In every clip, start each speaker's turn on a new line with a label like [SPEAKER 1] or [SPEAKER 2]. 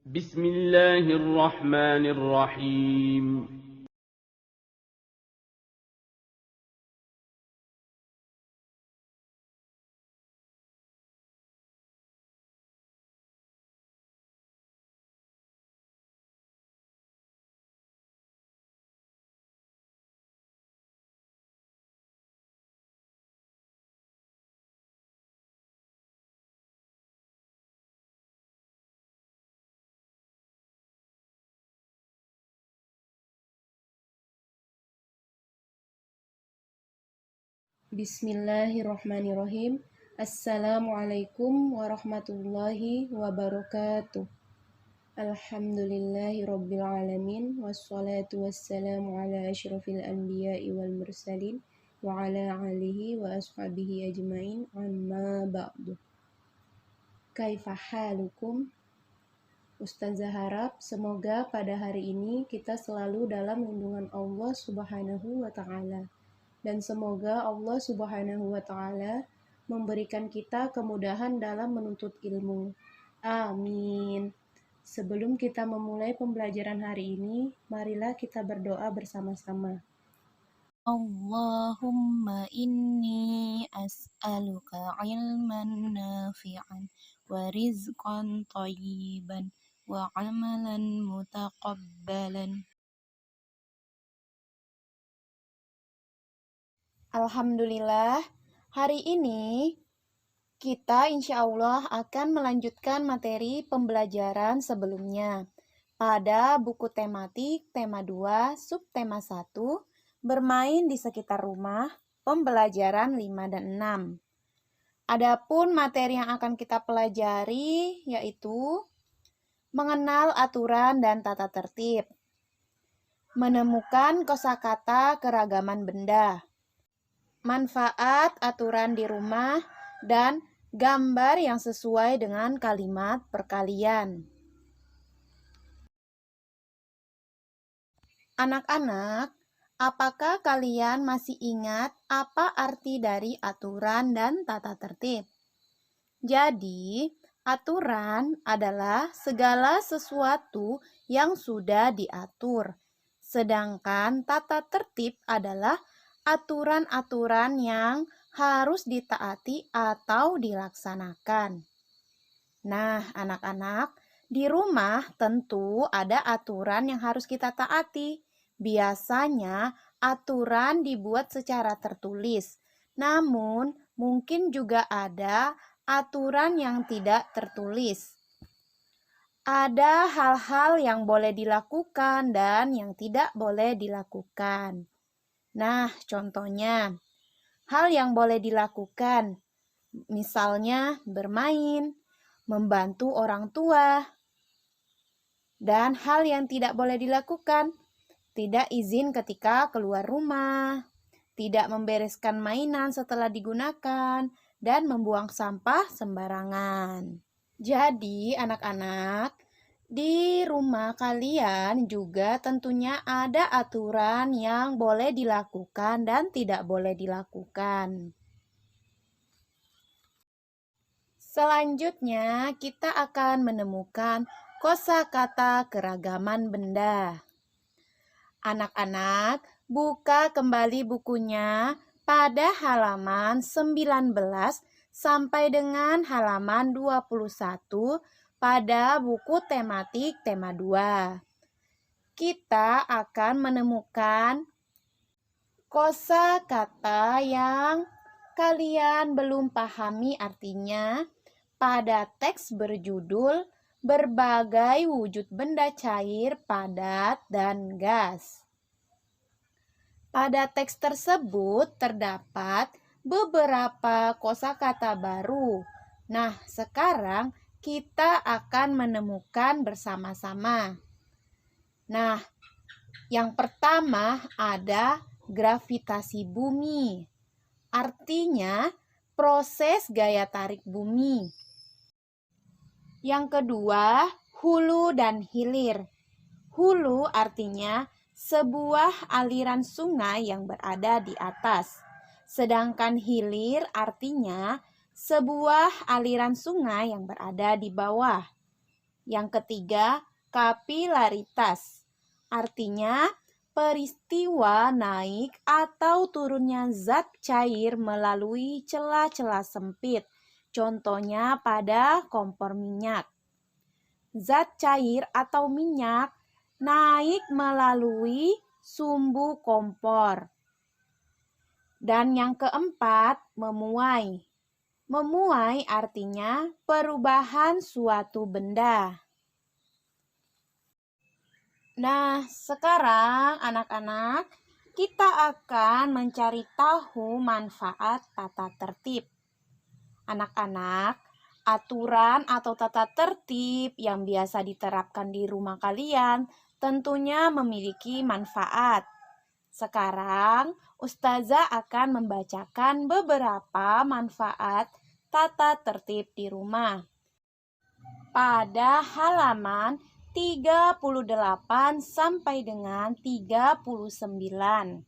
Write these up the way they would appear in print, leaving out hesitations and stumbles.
[SPEAKER 1] بسم الله الرحمن الرحيم.
[SPEAKER 2] Bismillahirrahmanirrahim. Assalamualaikum warahmatullahi wabarakatuh. Alhamdulillahi rabbil alamin. Wassalatu wassalamu ala asyrafil anbiya'i wal mursalin wa ala alihi wa ashabihi ajmain, amma ba'du. Kaifa halukum? Ustazah harap semoga pada hari ini kita selalu dalam lindungan Allah Subhanahu wa Ta'ala. Dan semoga Allah Subhanahu wa Ta'ala memberikan kita kemudahan dalam menuntut ilmu. Amin. Sebelum kita memulai pembelajaran hari ini, marilah kita berdoa bersama-sama.
[SPEAKER 3] Allahumma inni as'aluka ilman nafi'an wa rizqan thayyiban wa amalan mutaqabbalan.
[SPEAKER 2] Alhamdulillah, hari ini kita insya Allah akan melanjutkan materi pembelajaran sebelumnya pada buku tematik tema 2, subtema 1, bermain di sekitar rumah, pembelajaran 5 dan 6. Adapun materi yang akan kita pelajari yaitu mengenal aturan dan tata tertib, menemukan kosakata keragaman benda, manfaat aturan di rumah, dan gambar yang sesuai dengan kalimat perkalian. Anak-anak, apakah kalian masih ingat apa arti dari aturan dan tata tertib? Jadi, aturan adalah segala sesuatu yang sudah diatur, sedangkan tata tertib adalah aturan-aturan yang harus ditaati atau dilaksanakan. Nah, anak-anak, di rumah tentu ada aturan yang harus kita taati. Biasanya aturan dibuat secara tertulis, namun mungkin juga ada aturan yang tidak tertulis. Ada hal-hal yang boleh dilakukan dan yang tidak boleh dilakukan. Nah, contohnya, hal yang boleh dilakukan, misalnya bermain, membantu orang tua, dan hal yang tidak boleh dilakukan, tidak izin ketika keluar rumah, tidak membereskan mainan setelah digunakan, dan membuang sampah sembarangan. Jadi, anak-anak, di rumah kalian juga tentunya ada aturan yang boleh dilakukan dan tidak boleh dilakukan. Selanjutnya, kita akan menemukan kosakata keragaman benda. Anak-anak, buka kembali bukunya pada halaman 19 sampai dengan halaman 21 pada buku tematik tema 2. Kita akan menemukan kosakata yang kalian belum pahami artinya pada teks berjudul berbagai wujud benda cair, padat, dan gas. Pada teks tersebut terdapat beberapa kosakata baru. Nah, sekarang kita akan menemukan bersama-sama. Nah, yang pertama ada gravitasi bumi. Artinya proses gaya tarik bumi. Yang kedua, hulu dan hilir. Hulu artinya sebuah aliran sungai yang berada di atas. Sedangkan hilir artinya sebuah aliran sungai yang berada di bawah.
[SPEAKER 3] Yang ketiga, kapilaritas. Artinya, peristiwa naik atau turunnya zat cair melalui celah-celah sempit. Contohnya pada kompor minyak. Zat cair atau minyak naik melalui sumbu kompor. Dan yang keempat, memuai. Memuai artinya perubahan suatu benda. Nah, sekarang anak-anak, kita akan mencari tahu manfaat tata tertib. Anak-anak, aturan atau tata tertib yang biasa diterapkan di rumah kalian tentunya memiliki manfaat. Sekarang, Ustazah akan membacakan beberapa manfaat tata tertib di rumah. Pada halaman 38 sampai dengan 39.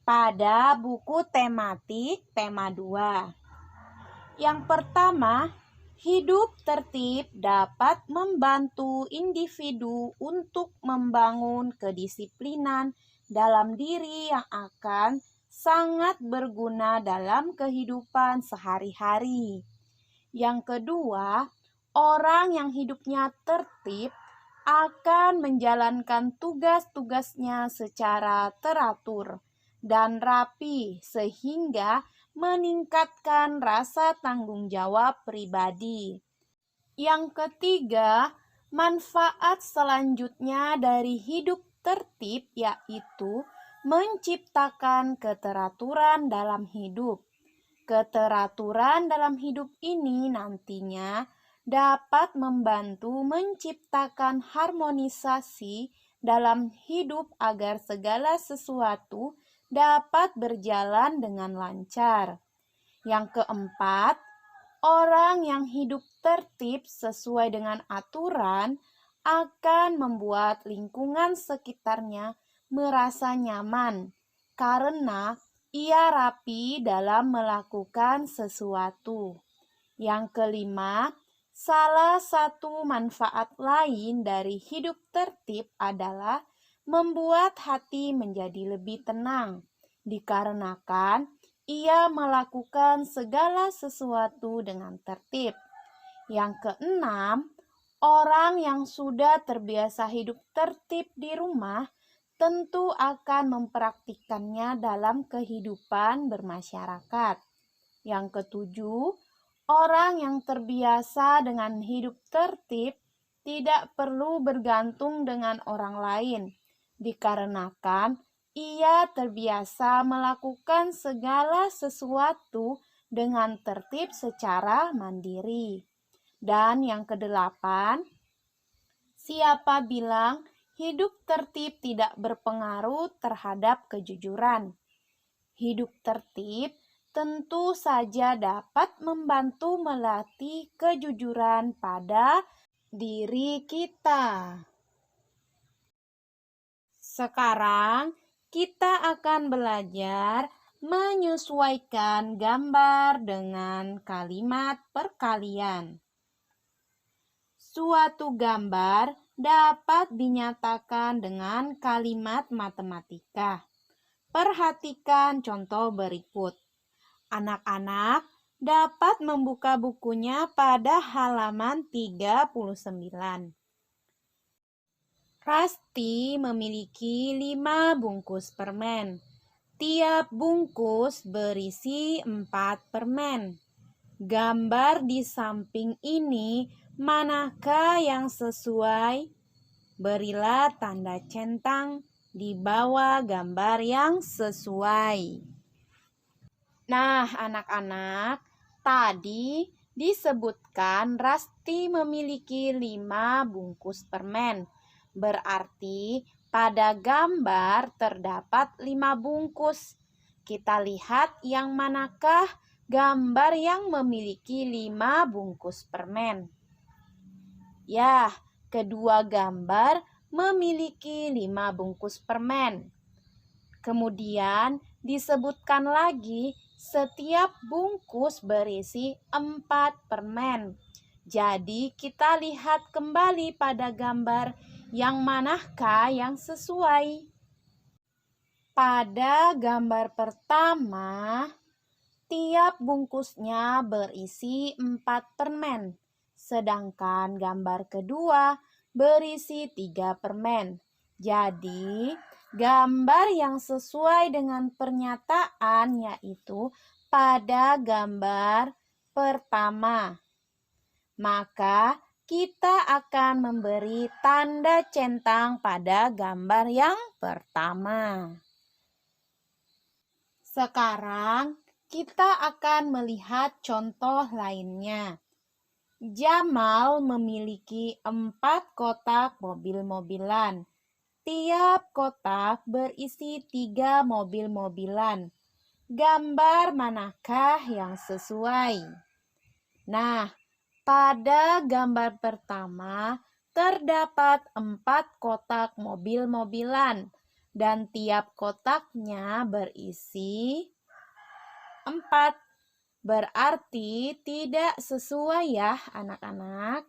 [SPEAKER 3] Pada buku tematik tema 2. Yang pertama, hidup tertib dapat membantu individu untuk membangun kedisiplinan dalam diri yang akan sangat berguna dalam kehidupan sehari-hari. Yang kedua, orang yang hidupnya tertib akan menjalankan tugas-tugasnya secara teratur dan rapi sehingga meningkatkan rasa tanggung jawab pribadi. Yang ketiga, manfaat selanjutnya dari hidup tertib yaitu menciptakan keteraturan dalam hidup. Keteraturan dalam hidup ini nantinya dapat membantu menciptakan harmonisasi dalam hidup agar segala sesuatu dapat berjalan dengan lancar. Yang keempat, orang yang hidup tertib sesuai dengan aturan akan membuat lingkungan sekitarnya merasa nyaman karena ia rapi dalam melakukan sesuatu. Yang kelima, salah satu manfaat lain dari hidup tertib adalah membuat hati menjadi lebih tenang, dikarenakan ia melakukan segala sesuatu dengan tertib. Yang keenam, orang yang sudah terbiasa hidup tertib di rumah tentu akan mempraktikkannya dalam kehidupan bermasyarakat. Yang ketujuh, orang yang terbiasa dengan hidup tertib tidak perlu bergantung dengan orang lain, dikarenakan ia terbiasa melakukan segala sesuatu dengan tertib secara mandiri. Dan yang kedelapan, siapa bilang hidup tertib tidak berpengaruh terhadap kejujuran? Hidup tertib tentu saja dapat membantu melatih kejujuran pada diri kita. Sekarang kita akan belajar menyesuaikan gambar dengan kalimat perkalian. Suatu gambar dapat dinyatakan dengan kalimat matematika. Perhatikan contoh berikut. Anak-anak dapat membuka bukunya pada halaman 39. Rasti memiliki 5 bungkus permen. Tiap bungkus berisi 4 permen. Gambar di samping ini manakah yang sesuai? Berilah tanda centang di bawah gambar yang sesuai. Nah, anak-anak, tadi disebutkan Rasti memiliki 5 bungkus permen. Berarti pada gambar terdapat 5 bungkus. Kita lihat yang manakah gambar yang memiliki 5 bungkus permen. Ya, kedua gambar memiliki 5 bungkus permen. Kemudian disebutkan lagi setiap bungkus berisi 4 permen. Jadi kita lihat kembali pada gambar yang manakah yang sesuai. Pada gambar pertama, tiap bungkusnya berisi 4 permen. Sedangkan gambar kedua berisi 3 permen. Jadi, gambar yang sesuai dengan pernyataan yaitu pada gambar pertama. Maka kita akan memberi tanda centang pada gambar yang pertama. Sekarang kita akan melihat contoh lainnya. Jamal memiliki 4 kotak mobil-mobilan. Tiap kotak berisi 3 mobil-mobilan. Gambar manakah yang sesuai? Nah, pada gambar pertama terdapat 4 kotak mobil-mobilan dan tiap kotaknya berisi 4. Berarti tidak sesuai ya anak-anak.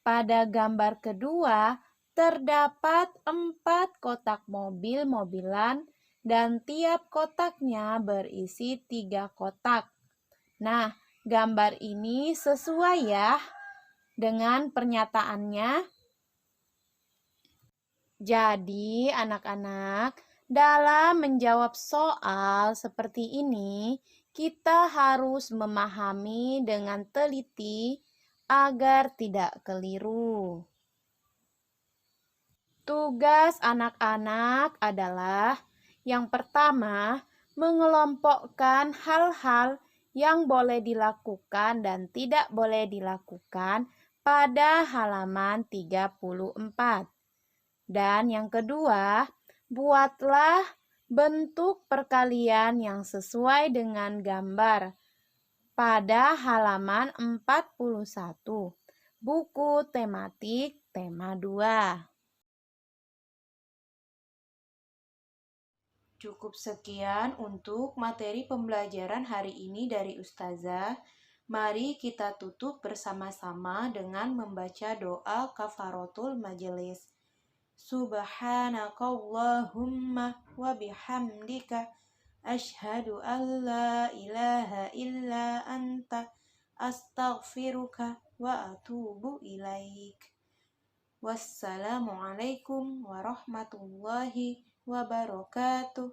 [SPEAKER 3] Pada gambar kedua terdapat 4 kotak mobil-mobilan dan tiap kotaknya berisi 3 kotak. Nah, gambar ini sesuai ya dengan pernyataannya. Jadi, anak-anak, dalam menjawab soal seperti ini, kita harus memahami dengan teliti agar tidak keliru. Tugas anak-anak adalah yang pertama, mengelompokkan hal-hal yang boleh dilakukan dan tidak boleh dilakukan pada halaman 34. Dan yang kedua, buatlah bentuk perkalian yang sesuai dengan gambar pada halaman 41, buku tematik tema 2. Cukup sekian untuk materi pembelajaran hari ini dari Ustazah. Mari kita tutup bersama-sama dengan membaca doa kafaratul majelis. Subhanakallahumma wa bihamdika asyhadu an la ilaha illa anta astaghfiruka wa atubu ilaik. Wassalamualaikum warahmatullahi wabarakatuh.